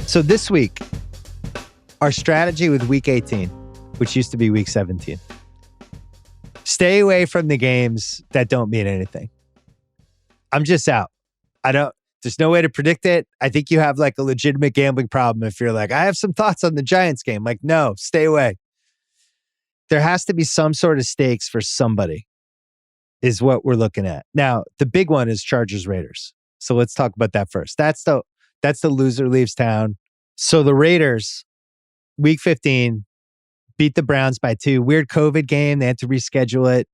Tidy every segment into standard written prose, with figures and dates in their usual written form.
So this week, our strategy with week 18, which used to be week 17, stay away from the games that don't mean anything. I'm just out. There's no way to predict it. I think you have like a legitimate gambling problem if you're like, I have some thoughts on the Giants game. Like, no, stay away. There has to be some sort of stakes for somebody is what we're looking at. Now, the big one is Chargers Raiders. So let's talk about that first. That's the loser leaves town. So the Raiders, week 15, beat the Browns by 2. Weird COVID game. They had to reschedule it.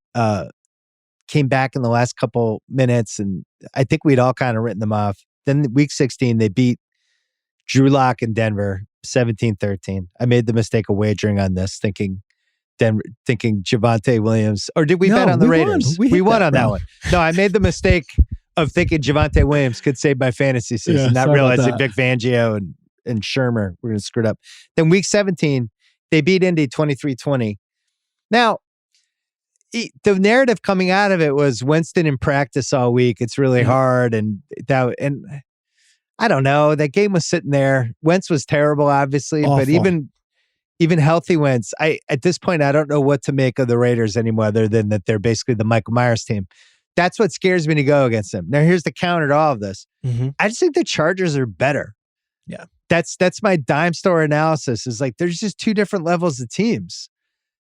Came back in the last couple minutes, and I think we'd all kind of written them off. Then week 16, they beat Drew Lock in Denver 17-13. I made the mistake of wagering on this, thinking Javonte Williams, or did we bet on the Raiders? We won on that one. No, I made the mistake of thinking Javonte Williams could save my fantasy season, not realizing Vic Fangio and Shermer were going to screw it up. Then week 17, they beat Indy 23-20. Now, the narrative coming out of it was Winston in practice all week. It's really hard. And I don't know. That game was sitting there. Wentz was terrible, obviously, but even healthy Wentz, at this point, I don't know what to make of the Raiders anymore other than that they're basically the Michael Myers team. That's what scares me to go against them. Now, here's the counter to all of this. Mm-hmm. I just think the Chargers are better. Yeah. That's my dime store analysis is like, there's just two different levels of teams.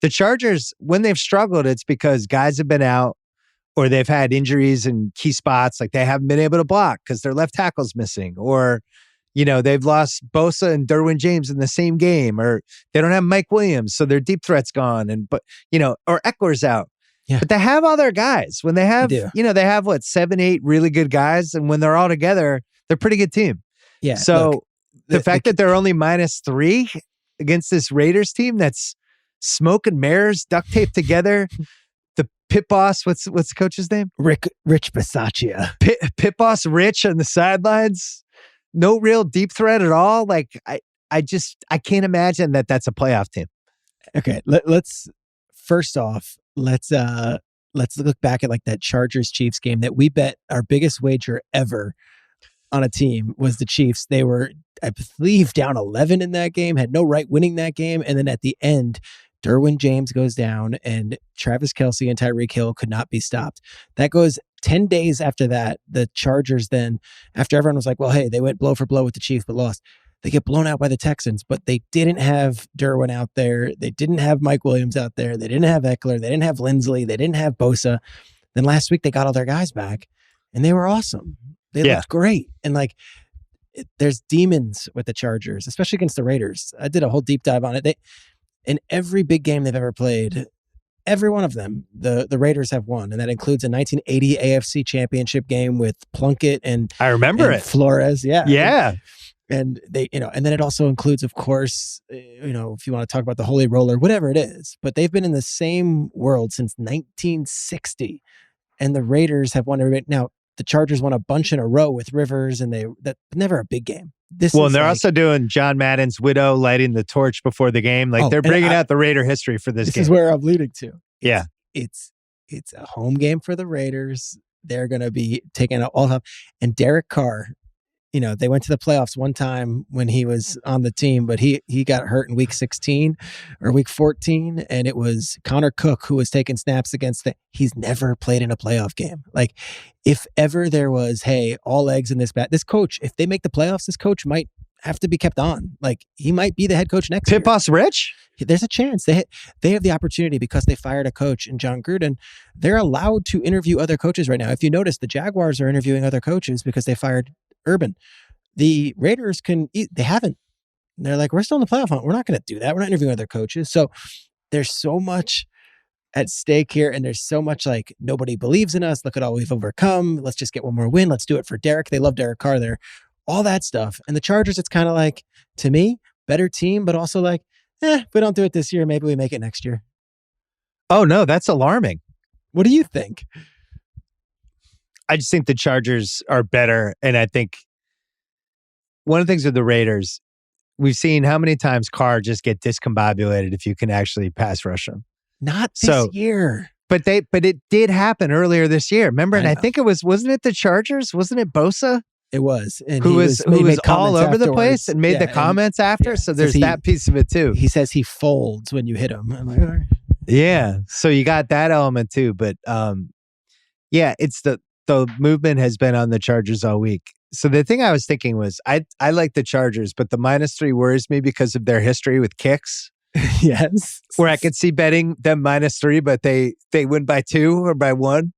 The Chargers, when they've struggled, it's because guys have been out or they've had injuries in key spots. Like they haven't been able to block because their left tackle's missing, or, they've lost Bosa and Derwin James in the same game, or they don't have Mike Williams. So their deep threat's gone. Or Eckler's out. Yeah. But they have all their guys. When they have, they have 7, 8 really good guys. And when they're all together, they're a pretty good team. Yeah. So look, the fact that they're only -3 against this Raiders team that's smoke and mirrors, duct taped together. The pit boss, what's the coach's name? Rich Bisaccia. Pit boss Rich on the sidelines. No real deep threat at all. Like I can't imagine that that's a playoff team. Okay, let's first off, let's look back at like that Chargers Chiefs game that we bet our biggest wager ever on a team was the Chiefs. They were, I believe, down 11 in that game, had no right winning that game, and then at the end, Derwin James goes down and Travis Kelce and Tyreek Hill could not be stopped. That goes 10 days after that. The Chargers then, after everyone was like, well, hey, they went blow for blow with the Chiefs but lost, they get blown out by the Texans, but they didn't have Derwin out there. They didn't have Mike Williams out there. They didn't have Eckler. They didn't have Lindsley. They didn't have Bosa. Then last week they got all their guys back and they were awesome. They looked great. And there's demons with the Chargers, especially against the Raiders. I did a whole deep dive on it. In every big game they've ever played, every one of them, the Raiders have won. And that includes a 1980 AFC championship game with Plunkett and I remember it. Flores. Yeah. Yeah. And they, and then it also includes, of course, if you want to talk about the Holy Roller, whatever it is, but they've been in the same world since 1960. And the Raiders have won every. Now, the Chargers won a bunch in a row with Rivers, and that's never a big game. And they're also doing John Madden's widow lighting the torch before the game. Like they're bringing out the Raider history for this game. This is where I'm leading to. It's a home game for the Raiders. They're going to be taking out all time. And Derek Carr, they went to the playoffs one time when he was on the team, but he got hurt in week 16 or week 14. And it was Connor Cook who was taking snaps against he's never played in a playoff game. Like if ever there was, hey, all eggs in this this coach, if they make the playoffs, this coach might have to be kept on. Like he might be the head coach next year. Pit Boss Rich? There's a chance they have the opportunity because they fired a coach in John Gruden. They're allowed to interview other coaches right now. If you notice, the Jaguars are interviewing other coaches because they fired Urban. The Raiders they haven't. They're like, we're still in the playoff hunt. We're not going to do that. We're not interviewing other coaches. So there's so much at stake here. And there's so much like nobody believes in us. Look at all we've overcome. Let's just get one more win. Let's do it for Derek. They love Derek Carr there. All that stuff. And the Chargers, it's kind of like, to me, better team, but also like, if we don't do it this year, maybe we make it next year. Oh, no, that's alarming. What do you think? I just think the Chargers are better. And I think one of the things with the Raiders, we've seen how many times Carr just get discombobulated if you can actually pass rush him. Not this year. But it did happen earlier this year. Remember? And I think wasn't it the Chargers? Wasn't it Bosa? It was. And who was all over the place and made the and comments after. So there's that piece of it too. He says he folds when you hit him. I'm like, all right. Yeah. So you got that element too. But yeah, it's the movement has been on the Chargers all week. So the thing I was thinking was I like the Chargers, but the -3 worries me because of their history with kicks. Yes. Where I could see betting them -3, but they win by 2 or by 1.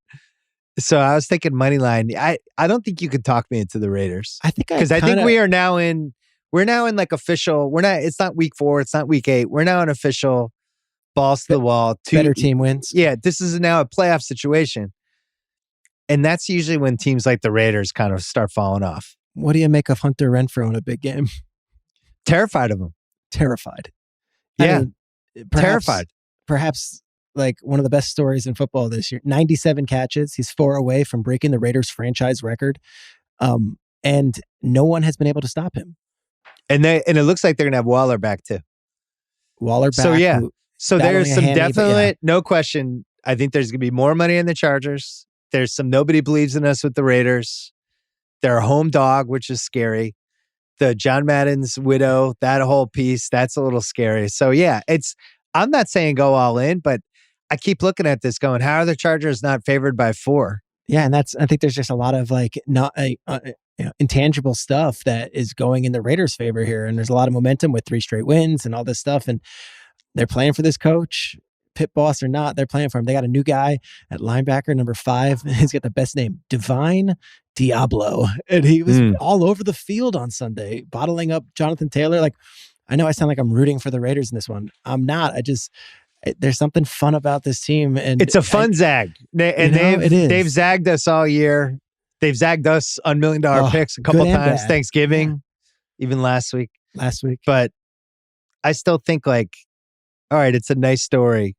So I was thinking money line. I don't think you could talk me into the Raiders. I think we're now in like official. It's not week 4. It's not week 8. We're now in official balls to the wall. Better team wins. Yeah. This is now a playoff situation. And that's usually when teams like the Raiders kind of start falling off. What do you make of Hunter Renfrow in a big game? Terrified of him. Terrified. Yeah. Terrified. Perhaps like one of the best stories in football this year. 97 catches. He's 4 away from breaking the Raiders franchise record. And no one has been able to stop him. And it looks like they're going to have Waller back too. Waller back. So yeah. So there's some definite, yeah. No question. I think there's going to be more money in the Chargers. There's some nobody believes in us with the Raiders. They're a home dog, which is scary. The John Madden's widow, that whole piece, that's a little scary. So yeah, I'm not saying go all in, but I keep looking at this going, how are the Chargers not favored by 4? Yeah. And I think there's just a lot of like intangible stuff that is going in the Raiders' favor here. And there's a lot of momentum with 3 straight wins and all this stuff. And they're playing for this coach. Pit boss or not, they're playing for him. They got a new guy at linebacker, number 5. He's got the best name, Divine Diablo. And he was all over the field on Sunday, bottling up Jonathan Taylor. Like, I know I sound like I'm rooting for the Raiders in this one. I'm not. There's something fun about this team. And it's a fun zag. They've zagged us all year. They've zagged us on $1 million picks a couple times. Bad. Thanksgiving, even last week. But I still think like, all right, it's a nice story.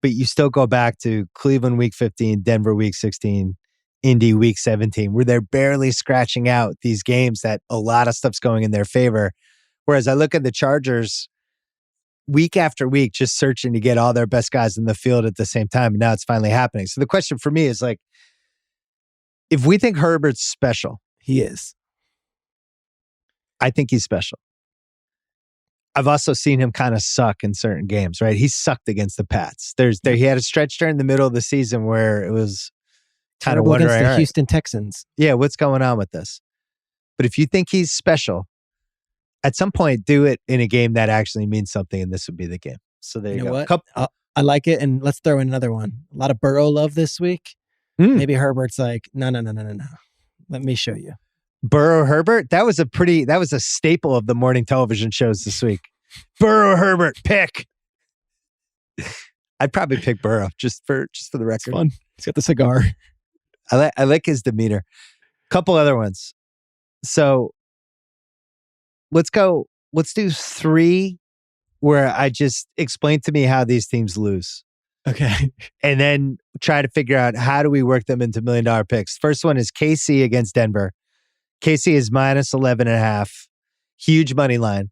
But you still go back to Cleveland week 15, Denver week 16, Indy week 17, where they're barely scratching out these games that a lot of stuff's going in their favor. Whereas I look at the Chargers week after week, just searching to get all their best guys in the field at the same time. And now it's finally happening. So the question for me is like, if we think Herbert's special. He is. I think he's special. I've also seen him kind of suck in certain games, right? He sucked against the Pats. He had a stretch during the middle of the season where it was kind of wondering, against the Houston Texans. Yeah, what's going on with this? But if you think he's special, at some point, do it in a game that actually means something, and this would be the game. So there you go. What? I like it, and let's throw in another one. A lot of Burrow love this week. Maybe Herbert's like, no. Let me show you. Burrow Herbert, that was a staple of the morning television shows this week. Burrow Herbert pick. I'd probably pick Burrow just for the record. It's fun. He's got the cigar. I like his demeanor. Couple other ones. So let's do 3 where I just explain to me how these teams lose. Okay. And then try to figure out how do we work them into $1 million picks. First one is KC against Denver. KC is -11.5. Huge money line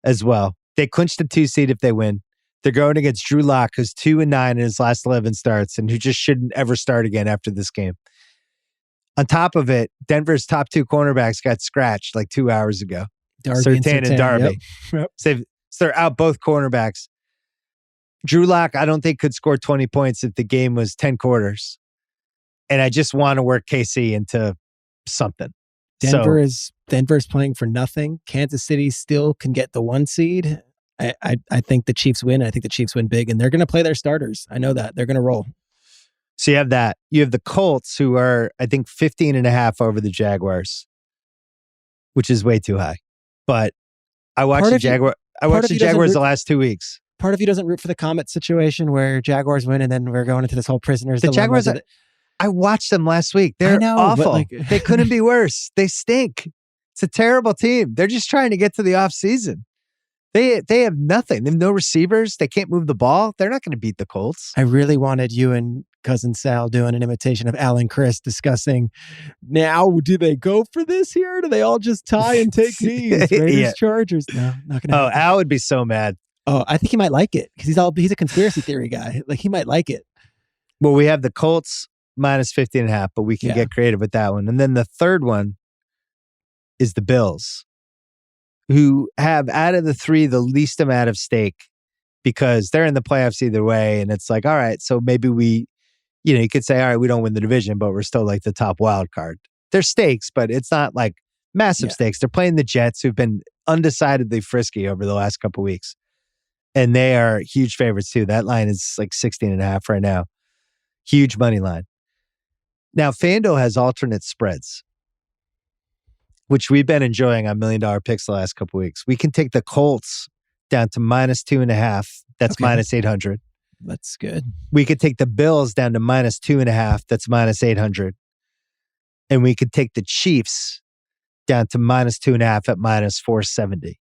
as well. They clinched the 2 seed if they win. They're going against Drew Lock, who's 2-9 in his last 11 starts and who just shouldn't ever start again after this game. On top of it, Denver's top 2 cornerbacks got scratched like 2 hours ago. Surtain and Darby. Yep. So they're out both cornerbacks. Drew Lock, I don't think could score 20 points if the game was 10 quarters. And I just want to work KC into something. Denver's playing for nothing. Kansas City still can get the 1 seed. I think the Chiefs win. I think the Chiefs win big, and they're going to play their starters. I know that. They're going to roll. So you have that. You have the Colts, who are, I think, 15.5 over the Jaguars, which is way too high. But I watched the Jaguars the last 2 weeks. Part of you doesn't root for the Comet situation where Jaguars win, and then we're going into this whole prisoners. The Jaguars, I watched them last week. They're awful. They couldn't be worse. They stink. It's a terrible team. They're just trying to get to the off season. They have nothing. They have no receivers. They can't move the ball. They're not going to beat the Colts. I really wanted you and Cousin Sal doing an imitation of Al and Chris discussing, now, do they go for this here? Or do they all just tie and take knees? Raiders, Chargers? No, not going to happen. Al would be so mad. Oh, I think he might like it because he's a conspiracy theory guy. Like, he might like it. Well, we have the Colts -15.5, but we can get creative with that one. And then the third one, is the Bills, who have out of the three the least amount of stake because they're in the playoffs either way. And it's like, all right, so maybe you could say, all right, we don't win the division, but we're still like the top wild card. There's stakes, but it's not like massive stakes. They're playing the Jets, who've been undecidedly frisky over the last couple of weeks. And they are huge favorites too. That line is like 16.5 right now. Huge money line. Now, FanDuel has alternate spreads, which we've been enjoying on $1 Million Picks the last couple of weeks. We can take the Colts down to -2.5. That's -800. That's good. We could take the Bills down to -2.5. That's -800. And we could take the Chiefs down to -2.5 at -470.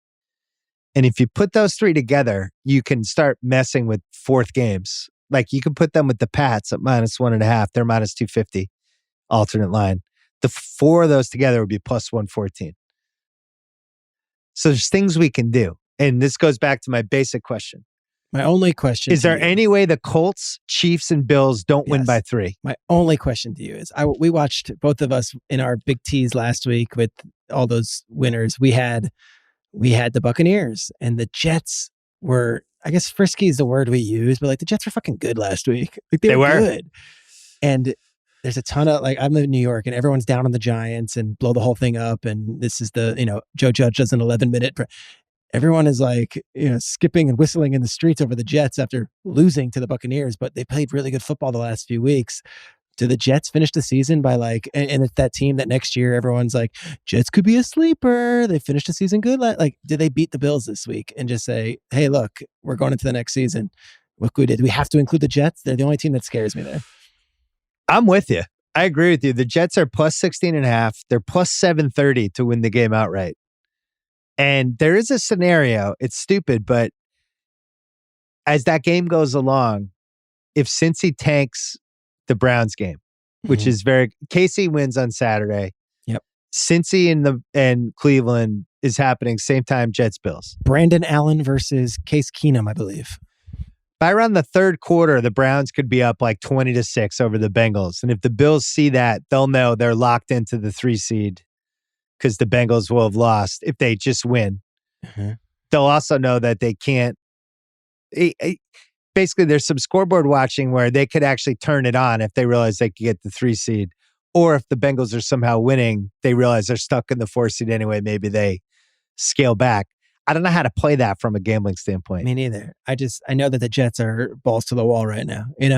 And if you put those three together, you can start messing with fourth games. Like you can put them with the Pats at -1.5. They're -250 alternate line. The four of those together would be +114. So there's things we can do. And this goes back to my basic question. My only question is there any way the Colts, Chiefs, and Bills don't win by 3? My only question to you is, we watched both of us in our big teas last week with all those winners. We had the Buccaneers, and the Jets were, I guess frisky is the word we use, but like the Jets were fucking good last week. Like they were good. And there's a ton of like, I'm in New York and everyone's down on the Giants and blow the whole thing up. And this is Joe Judge does an 11-minute. Everyone is like, skipping and whistling in the streets over the Jets after losing to the Buccaneers, but they played really good football the last few weeks. Do the Jets finish the season by like, and it's that team that next year everyone's like, Jets could be a sleeper. They finished the season good. Like, did they beat the Bills this week and just say, hey, look, we're going into the next season. Look, we did. We have to include the Jets. They're the only team that scares me there. I'm with you. I agree with you. The Jets are +16.5. They're +730 to win the game outright. And there is a scenario, it's stupid, but as that game goes along, if Cincy tanks the Browns game, which is KC wins on Saturday. Yep. Cincy and Cleveland is happening same time, Jets, Bills. Brandon Allen versus Case Keenum, I believe. By around the third quarter, the Browns could be up like 20-6 over the Bengals. And if the Bills see that, they'll know they're locked into the 3 seed because the Bengals will have lost if they just win. Mm-hmm. They'll also know that they can't. Basically, there's some scoreboard watching where they could actually turn it on if they realize they could get the 3 seed. Or if the Bengals are somehow winning, they realize they're stuck in the 4 seed anyway. Maybe they scale back. I don't know how to play that from a gambling standpoint. Me neither. I know that the Jets are balls to the wall right now, and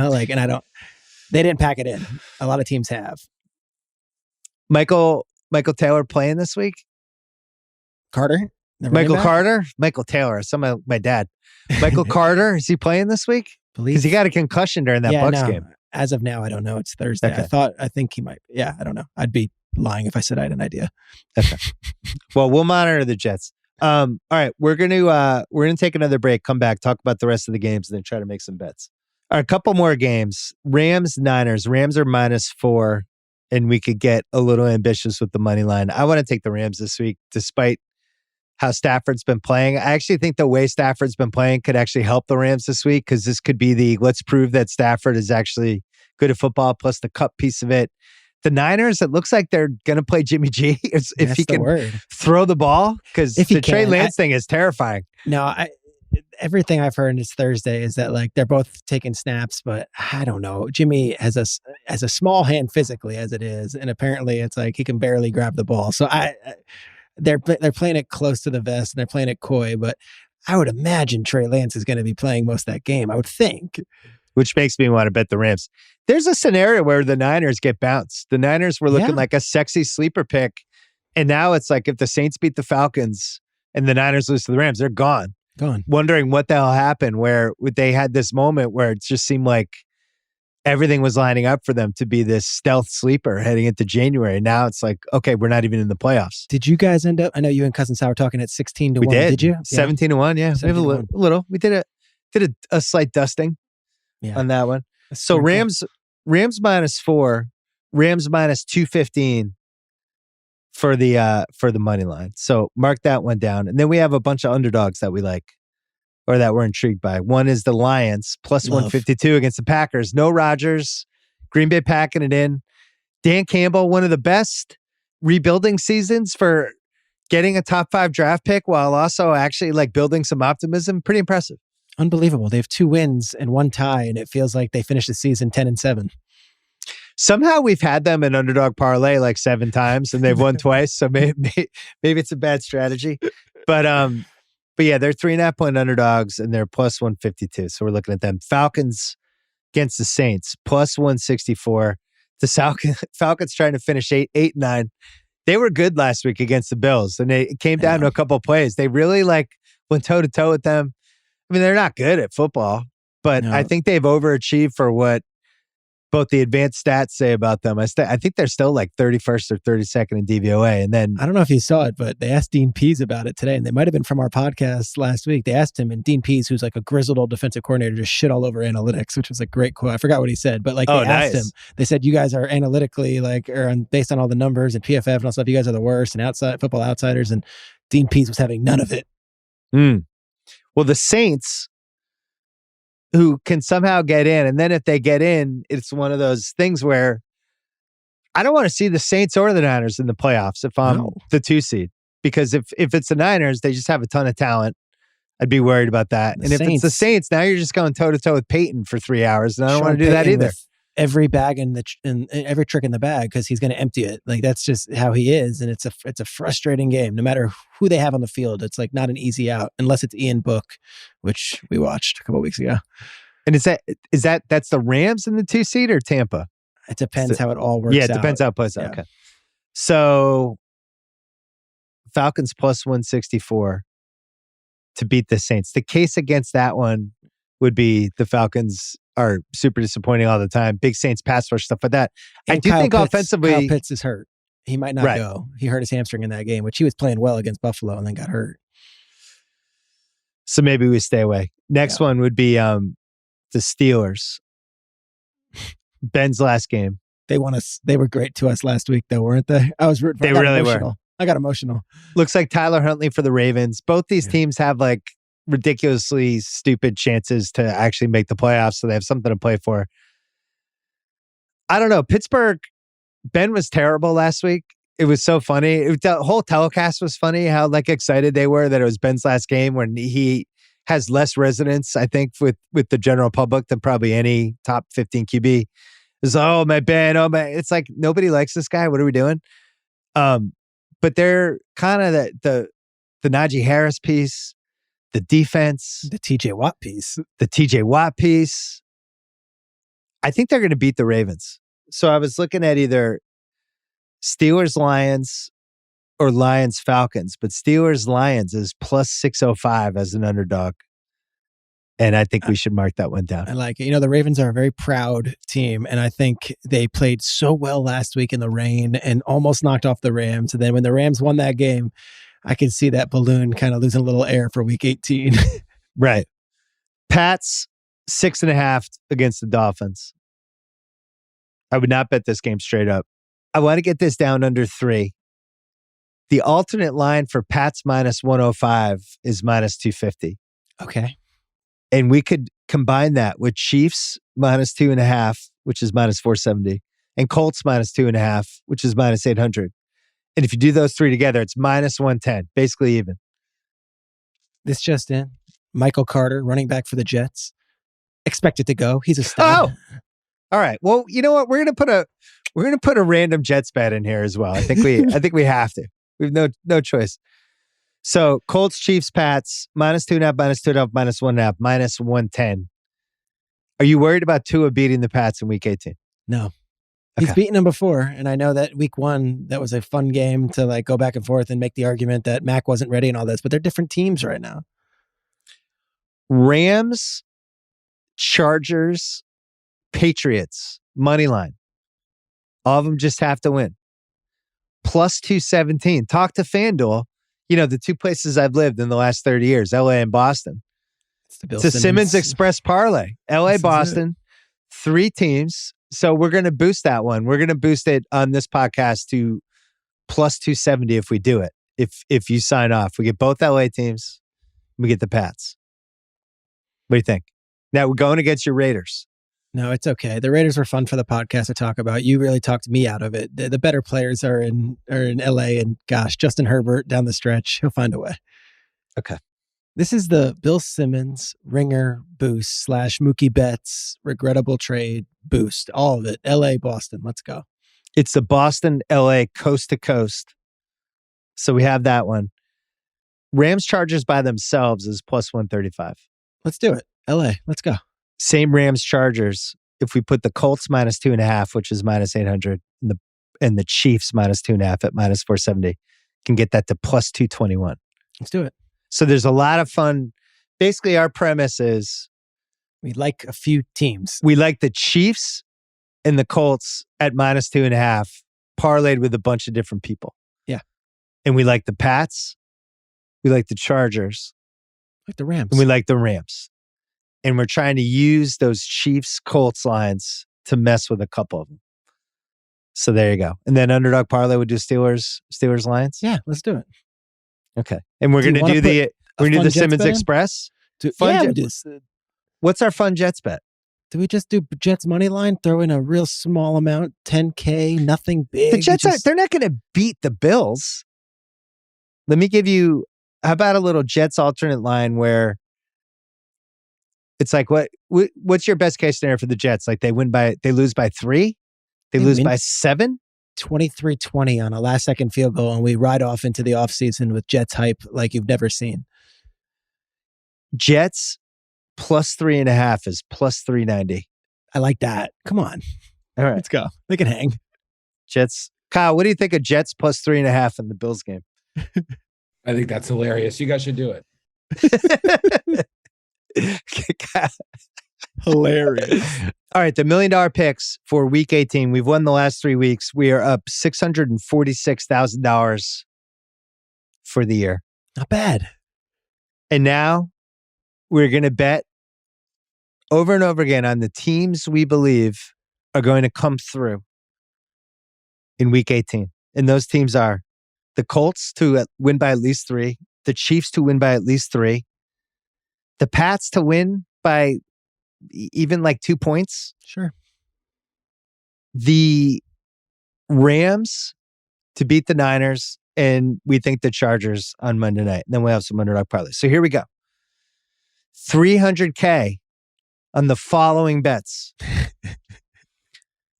they didn't pack it in. A lot of teams have. Michael Taylor playing this week? Carter? Michael Carter? Michael Taylor. My dad. Michael Carter, is he playing this week? Because he got a concussion during that Bucs game. As of now, I don't know. It's Thursday. Okay. I think he might. Yeah, I don't know. I'd be lying if I said I had an idea. Okay. Well, we'll monitor the Jets. All right, we're gonna take another break, come back, talk about the rest of the games, and then try to make some bets. All right, a couple more games. Rams, Niners. Rams are -4, and we could get a little ambitious with the money line. I want to take the Rams this week, despite how Stafford's been playing. I actually think the way Stafford's been playing could actually help the Rams this week, because this could be let's prove that Stafford is actually good at football, plus the cup piece of it. The Niners, it looks like they're going to play Jimmy G if he can throw the ball, because the Trey Lance thing is terrifying. No, everything I've heard is Thursday is that like they're both taking snaps, but I don't know. Jimmy has a small hand physically as it is, and apparently it's like he can barely grab the ball. So they're playing it close to the vest and they're playing it coy, but I would imagine Trey Lance is going to be playing most of that game. I would think. Which makes me want to bet the Rams. There's a scenario where the Niners get bounced. The Niners were looking like a sexy sleeper pick. And now it's like if the Saints beat the Falcons and the Niners lose to the Rams, they're gone. Wondering what the hell happened, where they had this moment where it just seemed like everything was lining up for them to be this stealth sleeper heading into January. Now it's like, okay, we're not even in the playoffs. Did you guys end up, I know you and Cousin Sal were talking at 16-1. We did. Did you? 17-1, yeah. We have a little. We did a slight dusting. Yeah. On that one. So Rams -4, Rams -215 for the money line. So mark that one down. And then we have a bunch of underdogs that we like, or that we're intrigued by. One is the Lions +152 against the Packers. No Rodgers. Green Bay packing it in. Dan Campbell, one of the best rebuilding seasons for getting a top 5 draft pick while also actually like building some optimism. Pretty impressive. Unbelievable. They have 2 wins and 1 tie, and it feels like they finished the season 10-7. Somehow we've had them in underdog parlay like 7 times and they've won twice. So maybe it's a bad strategy. But yeah, they're 3.5-point underdogs and they're plus 152. So we're looking at them. Falcons against the Saints, plus 164. The Falcons trying to finish 8-9. They were good last week against the Bills, and it came down to a couple of plays. They really like went toe to toe with them. I mean, they're not good at football, but I think they've overachieved for what both the advanced stats say about them. I think they're still like 31st or 32nd in DVOA. And then I don't know if you saw it, but they asked Dean Pease about it today, and they might have been from our podcast last week. They asked him, and Dean Pease, who's like a grizzled old defensive coordinator, just shit all over analytics, which was a great quote. I forgot what he said, but like they asked him, they said, you guys are analytically like, or based on all the numbers and PFF and all stuff, you guys are the worst and outside football outsiders. And Dean Pease was having none of it. Well, the Saints, who can somehow get in. And then if they get in, it's one of those things where I don't want to see the Saints or the Niners in the playoffs if I'm the 2 seed. Because if it's the Niners, they just have a ton of talent. I'd be worried about that. And if it's the Saints, now you're just going toe-to-toe with Peyton for 3 hours. And I don't want to do that either. Every bag and every trick in the bag because he's going to empty it. Like that's just how he is, and it's a frustrating game. No matter who they have on the field, it's like not an easy out unless it's Ian Book, which we watched a couple of weeks ago. And that's the Rams in the 2 seed or Tampa? It depends how it all works. Yeah, it depends how it plays out. Okay, so Falcons plus 164 to beat the Saints. The case against that one would be the Falcons are super disappointing all the time. Big Saints pass rush, stuff like that. And I think offensively, Kyle Pitts is hurt. He might not go. He hurt his hamstring in that game, which he was playing well against Buffalo and then got hurt. So maybe we stay away. Next one would be the Steelers. Ben's last game. They won us. They were great to us last week, though, weren't they? I was rooting for them. They really were. I got emotional. Looks like Tyler Huntley for the Ravens. Both these teams have like ridiculously stupid chances to actually make the playoffs, so they have something to play for. I don't know. Pittsburgh, Ben was terrible last week. It was so funny. The whole telecast was funny how like excited they were that it was Ben's last game when he has less resonance, I think, with the general public than probably any top 15 QB. It's oh my Ben, oh my. It's like nobody likes this guy. What are we doing? But they're kind of the Najee Harris piece. The defense. The TJ Watt piece. I think they're going to beat the Ravens. So I was looking at either Steelers-Lions or Lions-Falcons, but Steelers-Lions is plus 605 as an underdog. And I think we should mark that one down. I like it. You know, the Ravens are a very proud team, and I think they played so well last week in the rain and almost knocked off the Rams. And then when the Rams won that game, I can see that balloon kind of losing a little air for week 18. Right. Pats 6.5 against the Dolphins. I would not bet this game straight up. I want to get this down under 3. The alternate line for Pats minus 105 is minus 250. Okay. And we could combine that with Chiefs minus 2.5, which is minus 470, and Colts minus 2.5, which is minus 800. And if you do those 3 together, it's minus 110, basically even. This just in. Michael Carter, running back for the Jets. Expected to go. He's a star. Oh, all right. Well, you know what? We're gonna put a random Jets bet in here as well. I think we have to. We have no choice. So Colts, Chiefs, Pats, minus 2.5, minus 2.5, minus 1.5, minus 110. Are you worried about Tua beating the Pats in week 18? No. He's beaten them before, and I know that week 1, that was a fun game to like go back and forth and make the argument that Mac wasn't ready and all this, but they're different teams right now. Rams, Chargers, Patriots, money line. All of them just have to win. Plus 217. Talk to FanDuel. You know, the 2 places I've lived in the last 30 years, L.A. and Boston. It's a Simmons Express parlay. L.A. Boston, 3 teams. So we're going to boost that one. We're going to boost it on this podcast to plus 270 if we do it. If you sign off, we get both LA teams. We get the Pats. What do you think? Now we're going against your Raiders. No, it's okay. The Raiders were fun for the podcast to talk about. You really talked me out of it. The better players are in L.A. and gosh, Justin Herbert down the stretch, he'll find a way. Okay. This is the Bill Simmons ringer boost / Mookie Betts regrettable trade boost. All of it. L.A. Boston. Let's go. It's the Boston, L.A. coast to coast. So we have that one. Rams Chargers by themselves is plus 135. Let's do it. L.A. Let's go. Same Rams Chargers. If we put the Colts minus 2.5, which is minus 800, and the Chiefs minus 2.5 at minus 470, can get that to plus 221. Let's do it. So there's a lot of fun. Basically, our premise is we like a few teams. We like the Chiefs and the Colts at minus 2.5, parlayed with a bunch of different people. Yeah. And we like the Pats. We like the Chargers. Like the Rams. And we like the Rams. And we're trying to use those Chiefs-Colts lines to mess with a couple of them. So there you go. And then underdog parlay would do Steelers lines? Yeah, let's do it. Okay. And we're going to do the Simmons Express? What's our fun Jets bet? Do we just do Jets money line? Throw in a real small amount, $10K, nothing big. The Jets they're not going to beat the Bills. Let me give you, how about a little Jets alternate line where it's like, what's your best case scenario for the Jets? Like they lose by 3? They lose by 7? 23-20 on a last-second field goal, and we ride off into the offseason with Jets hype like you've never seen. Jets plus 3.5 is plus 390. I like that. Come on. All right. Let's go. They can hang. Jets. Kyle, what do you think of Jets plus 3.5 in the Bills game? I think that's hilarious. You guys should do it. Hilarious. All right, the $1 million picks for week 18. We've won the last 3 weeks. We are up $646,000 for the year. Not bad. And now we're going to bet over and over again on the teams we believe are going to come through in week 18. And those teams are the Colts to win by at least 3, the Chiefs to win by at least 3, the Pats to win by even like 2 points. Sure. The Rams to beat the Niners, and we think the Chargers on Monday night. And then we'll have some underdog parlays. So here we go. $300K on the following bets.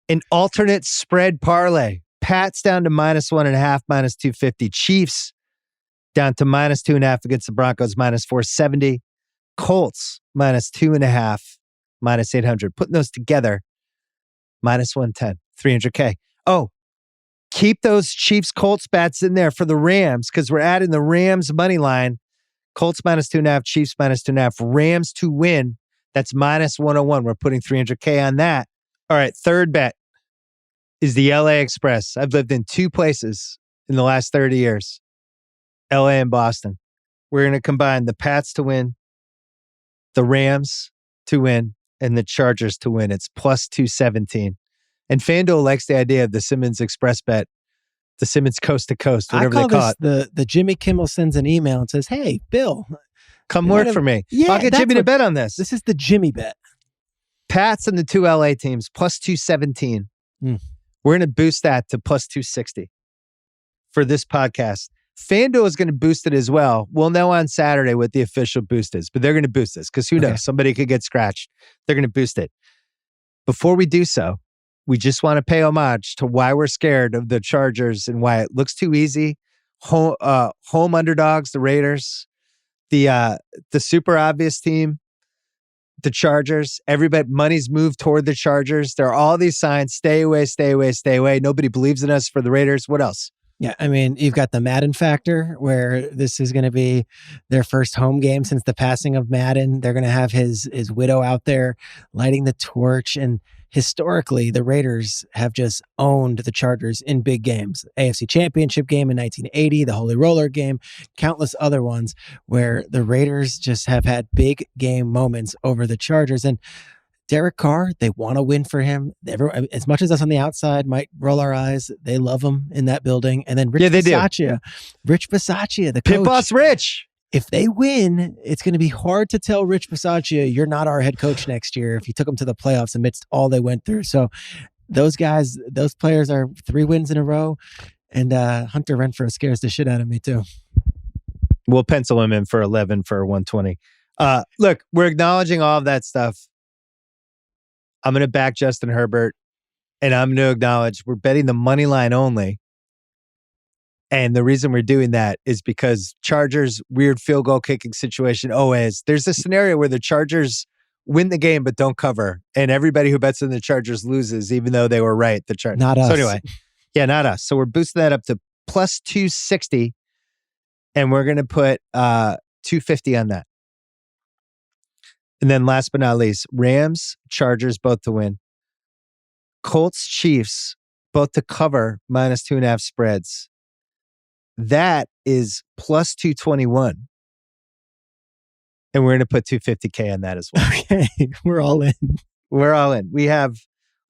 An alternate spread parlay. Pats down to minus 1.5, minus 250. Chiefs down to minus 2.5 against the Broncos, minus 470. Colts minus 2.5, minus 800. Putting those together, minus 110, $300K. Oh, keep those Chiefs Colts bets in there for the Rams because we're adding the Rams money line. Colts minus 2.5, Chiefs minus 2.5, Rams to win. That's minus 101. We're putting $300K on that. All right, third bet is the L.A. Express. I've lived in 2 places in the last 30 years, L.A. and Boston. We're going to combine the Pats to win, the Rams to win, and the Chargers to win. It's plus 217. And FanDuel likes the idea of the Simmons Express bet, the Simmons coast to coast, whatever they call it. The Jimmy Kimmel sends an email and says, "Hey, Bill, come work for me. Yeah, I'll get Jimmy to bet on this." This is the Jimmy bet. Pats and the 2 LA teams, plus 217. We're going to boost that to plus 260 for this podcast. FanDuel is going to boost it as well. We'll know on Saturday what the official boost is, but they're going to boost this because who knows? Somebody could get scratched. They're going to boost it. Before we do so, we just want to pay homage to why we're scared of the Chargers and why it looks too easy. Home underdogs, the Raiders, the super obvious team, the Chargers. Everybody, money's moved toward the Chargers. There are all these signs. Stay away, stay away, stay away. Nobody believes in us for the Raiders. What else? Yeah, I mean, you've got the Madden factor where this is going to be their first home game since the passing of Madden. They're going to have his widow out there lighting the torch. And historically, the Raiders have just owned the Chargers in big games. AFC Championship game in 1980, the Holy Roller game, countless other ones where the Raiders just have had big game moments over the Chargers. And Derek Carr, they want to win for him. As much as us on the outside might roll our eyes, they love him in that building. And then Rich Bisaccia, the Pit coach. Boss Rich. if they win, it's going to be hard to tell Rich Bisaccia, you're not our head coach next year if you took them to the playoffs amidst all they went through. So those guys, those players are 3 wins in a row. And Hunter Renfrow scares the shit out of me too. We'll pencil him in for 11 for 120. Look, we're acknowledging all of that stuff. I'm going to back Justin Herbert, and I'm going to acknowledge we're betting the money line only. And the reason we're doing that is because Chargers, weird field goal kicking situation always. There's a scenario where the Chargers win the game but don't cover, and everybody who bets on the Chargers loses, even though they were right. Not us. So anyway, yeah, not us. So we're boosting that up to plus 260, and we're going to put 250 on that. And then last but not least, Rams, Chargers, both to win. Colts, Chiefs, both to cover minus 2.5 spreads. That is plus 221. And we're going to put 250K on that as well. Okay, we're all in. We're all in. We have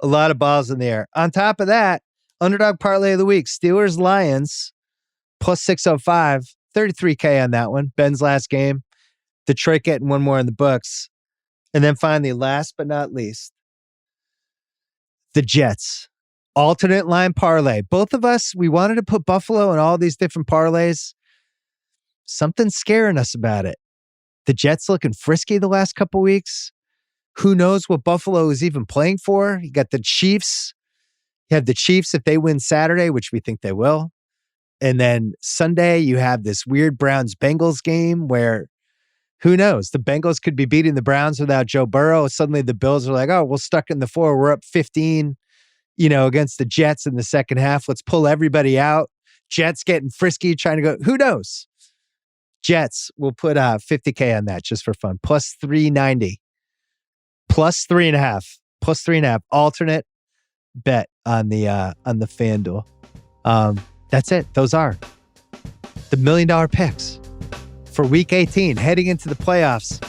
a lot of balls in the air. On top of that, underdog parlay of the week, Steelers, Lions, plus 605, 33K on that one. Ben's last game. Detroit getting one more in the books. And then finally, last but not least, the Jets. Alternate line parlay. Both of us, we wanted to put Buffalo in all these different parlays. Something's scaring us about it. The Jets looking frisky the last couple weeks. Who knows what Buffalo is even playing for? You got the Chiefs. You have the Chiefs if they win Saturday, which we think they will. And then Sunday, you have this weird Browns-Bengals game where who knows? The Bengals could be beating the Browns without Joe Burrow. Suddenly the Bills are like, oh, we're stuck in the 4. We're up 15. Against the Jets in the second half. Let's pull everybody out. Jets getting frisky, trying to go. Who knows? Jets, we'll put 50K on that just for fun. Plus 390. Plus 3.5. Plus 3.5. Alternate bet on the FanDuel. That's it. Those are the $1 million picks for week 18, heading into the playoffs.